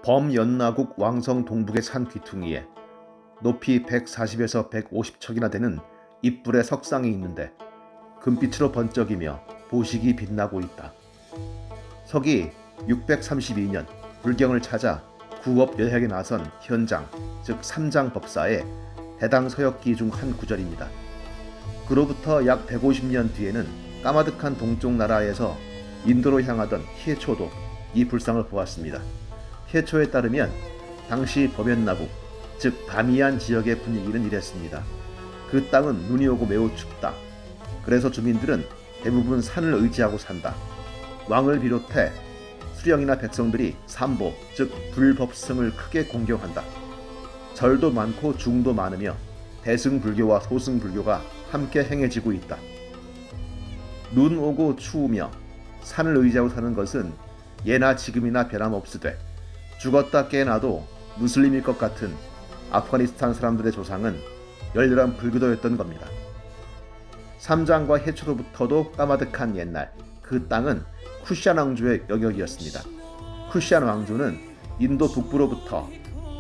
범연나국 왕성 동북의 산 귀퉁이에 높이 140에서 150척이나 되는 잎불의 석상이 있는데 금빛으로 번쩍이며 보식이 빛나고 있다. 서기 632년 불경을 찾아 구업 여행에 나선 현장, 즉 삼장법사의 해당 서역기 중 한 구절입니다. 그로부터 약 150년 뒤에는 까마득한 동쪽 나라에서 인도로 향하던 히에초도 이 불상을 보았습니다. 히에초에 따르면 당시 범연나국, 즉 바미안 지역의 분위기는 이랬습니다. 그 땅은 눈이 오고 매우 춥다. 그래서 주민들은 대부분 산을 의지하고 산다. 왕을 비롯해 수령이나 백성들이 삼보, 즉 불법승을 크게 공경한다. 절도 많고 중도 많으며 대승불교와 소승불교가 함께 행해지고 있다. 눈 오고 추우며 산을 의지하고 사는 것은 예나 지금이나 변함없으되 죽었다 깨어나도 무슬림일 것 같은 아프가니스탄 사람들의 조상은 열렬한 불교도였던 겁니다. 삼장과 해초로부터도 까마득한 옛날, 그 땅은 쿠시안 왕조의 영역이었습니다. 쿠시안 왕조는 인도 북부로부터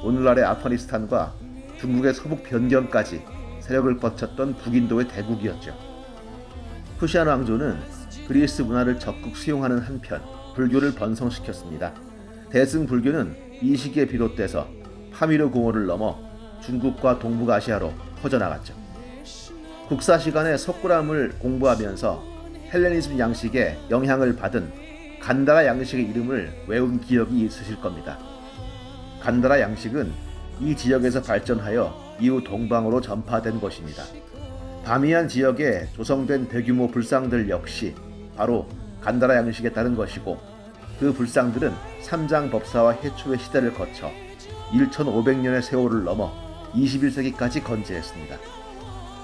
오늘날의 아프가니스탄과 중국의 서북 변경까지 세력을 뻗쳤던 북인도의 대국이었죠. 쿠시안 왕조는 그리스 문화를 적극 수용하는 한편 불교를 번성시켰습니다. 대승불교는 이 시기에 비롯돼서 파미르 공호를 넘어 중국과 동북아시아로 퍼져나갔죠. 국사 시간에 석굴암을 공부하면서 헬레니즘 양식에 영향을 받은 간다라 양식의 이름을 외운 기억이 있으실 겁니다. 간다라 양식은 이 지역에서 발전하여 이후 동방으로 전파된 것입니다. 바미안 지역에 조성된 대규모 불상들 역시 바로 간다라 양식에 따른 것이고, 그 불상들은 삼장법사와 해초의 시대를 거쳐 1500년의 세월을 넘어 21세기까지 건재했습니다.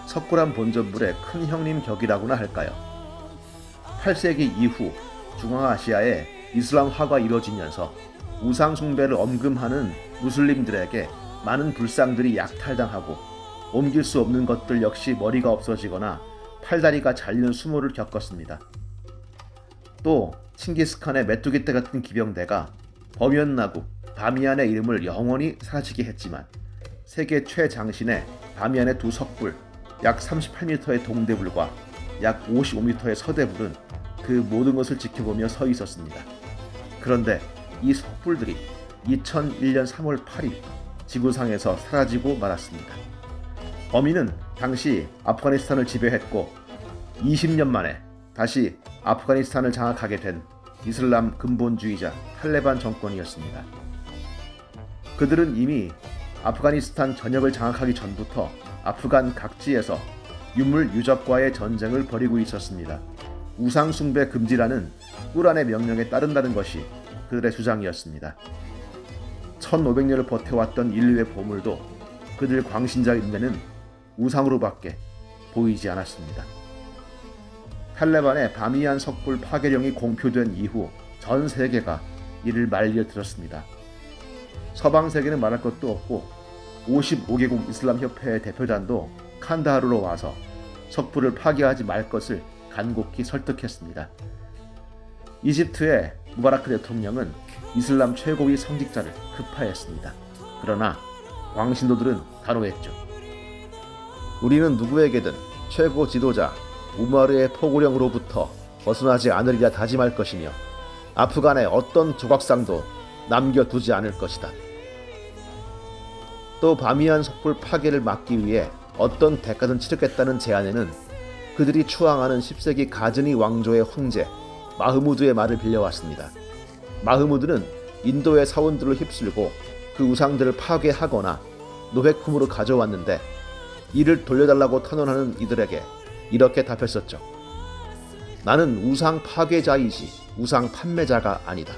석굴암 본전물의 큰 형님 격이라고나 할까요? 8세기 이후 중앙아시아에 이슬람화가 이루어지면서 우상 숭배를 엄금하는 무슬림들에게 많은 불상들이 약탈당하고 옮길 수 없는 것들 역시 머리가 없어지거나 팔다리가 잘리는 수모를 겪었습니다. 또 칭기스칸의 메뚜기 떼 같은 기병대가 범연나국 바미안의 이름을 영원히 사라지게 했지만 세계 최장신의 바미안의 두 석불, 약 38m의 동대불과 약 55m의 서대불은 그 모든 것을 지켜보며 서 있었습니다. 그런데 이 석불들이 2001년 3월 8일 지구상에서 사라지고 말았습니다. 범인은 당시 아프가니스탄을 지배했고 20년 만에 다시 아프가니스탄을 장악하게 된 이슬람 근본주의자 탈레반 정권이었습니다. 그들은 이미 아프가니스탄 전역을 장악하기 전부터 아프간 각지에서 유물 유적과의 전쟁을 벌이고 있었습니다. 우상 숭배 금지라는 꾸란의 명령에 따른다는 것이 그들의 주장이었습니다. 1500년을 버텨왔던 인류의 보물도 그들 광신자의 눈에는 우상으로밖에 보이지 않았습니다. 탈레반의 바미안 석불 파괴령이 공표된 이후 전 세계가 이를 말려 들었습니다. 서방 세계는 말할 것도 없고 55개국 이슬람 협회의 대표단도 칸다하르로 와서 석불을 파괴하지 말 것을 간곡히 설득했습니다. 이집트의 무바라크 대통령은 이슬람 최고위 성직자를 급파했습니다. 그러나 광신도들은 단호했죠. 우리는 누구에게든 최고 지도자 우마르의 포고령으로부터 벗어나지 않으리라 다짐할 것이며 아프간의 어떤 조각상도 남겨두지 않을 것이다. 또 바미안 석불 파괴를 막기 위해 어떤 대가든 치르겠다는 제안에는 그들이 추앙하는 10세기 가즈니 왕조의 황제 마흐무드의 말을 빌려왔습니다. 마흐무드는 인도의 사원들을 휩쓸고 그 우상들을 파괴하거나 노획품으로 가져왔는데 이를 돌려달라고 탄원하는 이들에게 이렇게 답했었죠. 나는 우상 파괴자이지 우상 판매자가 아니다.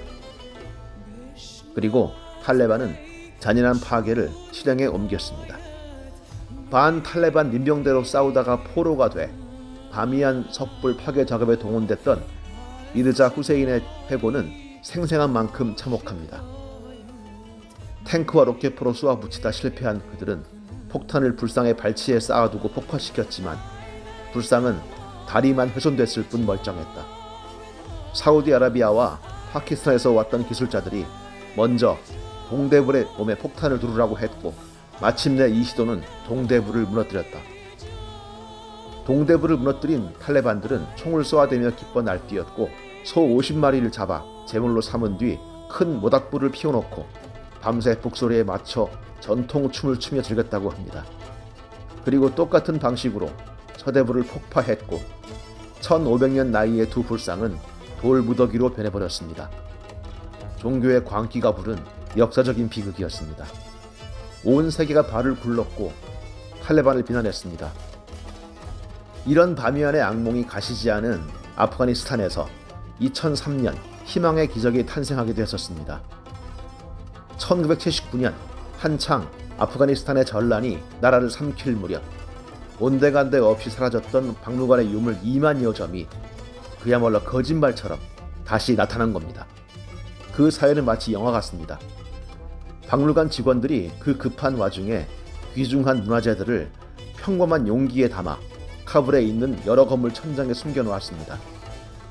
그리고 탈레반은 잔인한 파괴를 실행에 옮겼습니다. 반 탈레반 민병대로 싸우다가 포로가 돼 바미안 석불 파괴 작업에 동원됐던 미르자 후세인의 회고는 생생한 만큼 참혹합니다. 탱크와 로켓포로 쏘아붙이다 실패한 그들은 폭탄을 불상의 발치에 쌓아두고 폭파시켰지만 불상은 다리만 훼손됐을 뿐 멀쩡했다. 사우디아라비아와 파키스탄에서 왔던 기술자들이 먼저 동대불의 몸에 폭탄을 두르라고 했고 마침내 이 시도는 동대불을 무너뜨렸다. 동대불을 무너뜨린 탈레반들은 총을 쏘아대며 기뻐 날뛰었고 소 50마리를 잡아 제물로 삼은 뒤 큰 모닥불을 피워놓고 밤새 북소리에 맞춰 전통 춤을 추며 즐겼다고 합니다. 그리고 똑같은 방식으로 서대불을 폭파했고 1500년 나이의 두 불상은 돌 무더기로 변해버렸습니다. 종교의 광기가 부른 역사적인 비극이었습니다. 온 세계가 발을 굴렀고 탈레반을 비난했습니다. 이런 바미안의 악몽이 가시지 않은 아프가니스탄에서 2003년 희망의 기적이 탄생하게 되었습니다. 1979년 한창 아프가니스탄의 전란이 나라를 삼킬 무렵 온데간데 없이 사라졌던 박물관의 유물 2만여 점이 그야말로 거짓말처럼 다시 나타난 겁니다. 그 사연은 마치 영화 같습니다. 박물관 직원들이 그 급한 와중에 귀중한 문화재들을 평범한 용기에 담아 카불에 있는 여러 건물 천장에 숨겨놓았습니다.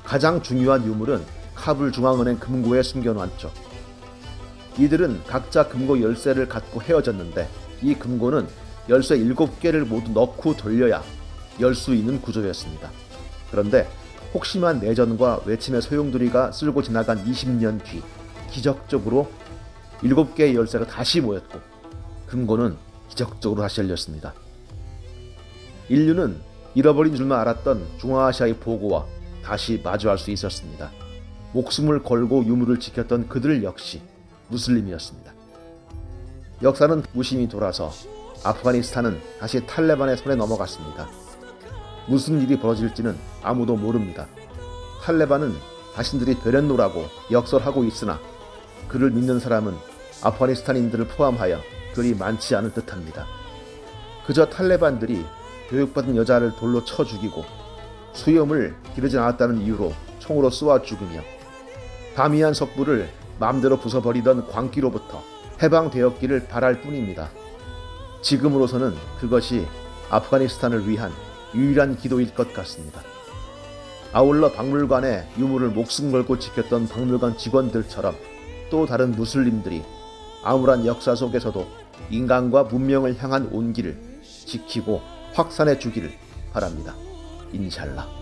가장 중요한 유물은 카불 중앙은행 금고에 숨겨놓았죠. 이들은 각자 금고 열쇠를 갖고 헤어졌는데 이 금고는 열쇠 7개를 모두 넣고 돌려야 열 수 있는 구조였습니다. 그런데 혹심한 내전과 외침의 소용돌이가 쓸고 지나간 20년 뒤 기적적으로 7개의 열쇠가 다시 모였고 금고는 기적적으로 다시 열렸습니다. 인류는 잃어버린 줄만 알았던 중앙아시아의 보고와 다시 마주할 수 있었습니다. 목숨을 걸고 유물을 지켰던 그들 역시 무슬림이었습니다. 역사는 무심히 돌아서 아프가니스탄은 다시 탈레반의 손에 넘어갔습니다. 무슨 일이 벌어질지는 아무도 모릅니다. 탈레반은 자신들이 변현노라고 역설하고 있으나 그를 믿는 사람은 아프가니스탄인들을 포함하여 그리 많지 않을 듯합니다. 그저 탈레반들이 교육받은 여자를 돌로 쳐 죽이고 수염을 기르지 않았다는 이유로 총으로 쏘아 죽으며 바미안 석부를 마음대로 부숴버리던 광기로부터 해방되었기를 바랄 뿐입니다. 지금으로서는 그것이 아프가니스탄을 위한 유일한 기도일 것 같습니다. 아울러 박물관에 유물을 목숨 걸고 지켰던 박물관 직원들처럼 또 다른 무슬림들이 암울한 역사 속에서도 인간과 문명을 향한 온기를 지키고 확산해 주기를 바랍니다. 인샬라.